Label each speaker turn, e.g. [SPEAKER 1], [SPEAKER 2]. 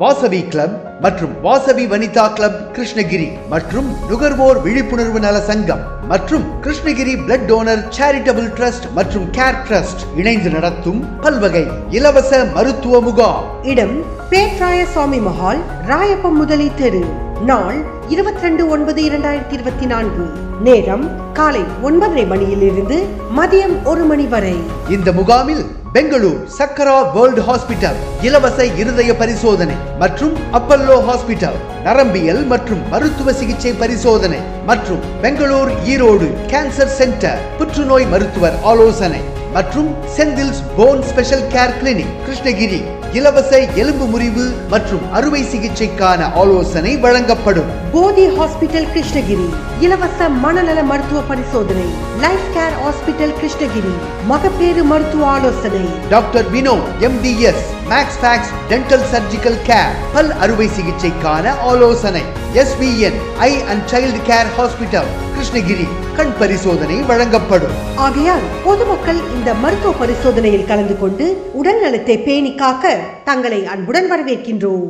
[SPEAKER 1] Vasavi club மற்றும் Vasavi Vanitha club Krishnagiri மற்றும் நுகர்வோர் விழிப்புணர்வு நல சங்கம் மற்றும் Krishnagiri blood donor charitable trust மற்றும் கேர் ட்ரஸ்ட் இணைந்து நடத்தும் பல்வகை இலவச மருத்துவ முகாம்.
[SPEAKER 2] இடம் பேட்ராய சுவாமி மஹால், ராயப்பம் முதலி தெரு. நாள் 22/9/2024. நேரம் காலை 9:30 மணியிலிருந்து மதியம் 1 மணி வரை.
[SPEAKER 1] இந்த முகாமில் பெங்களூர் சக்கரா வேர்ல்ட் ஹாஸ்பிட்டல் இலவச இருதய பரிசோதனை மற்றும் அப்பல்லோ ஹாஸ்பிட்டல் நரம்பியல் மற்றும் மருத்துவ சிகிச்சை பரிசோதனை மற்றும் பெங்களூர் ஈரோடு கேன்சர் சென்டர் புற்றுநோய் மருத்துவர் ஆலோசனை மற்றும் Senthil's phone special care clinic Krishnagiri இலவச எலும்பு முறிவு மற்றும் அறுவை சிகிச்சைக்கான ஆலோசனை வழங்கப்படும்.
[SPEAKER 2] போதி ஹாஸ்பிட்டல் கிருஷ்ணகிரி இலவச மனநல மருத்துவ பரிசோதனை. லைஃப் கேர் ஹாஸ்பிட்டல் கிருஷ்ணகிரி மகப்பேறு மருத்துவ ஆலோசனை.
[SPEAKER 1] Doctor Vinod MDS max fax dental surgical care பல் அறுவை சிகிச்சைக்கான ஆலோசனை. SVN eye and child care hospital Krishnagiri கண் பரிசோதனை வழங்கப்படும்.
[SPEAKER 2] ஆகையால் பொதுமக்கள் இந்த மருத்துவ பரிசோதனையில் கலந்து கொண்டு உடல் நலத்தை பேணி காக்க தங்களை அன்புடன் வரவேற்கின்றோம்.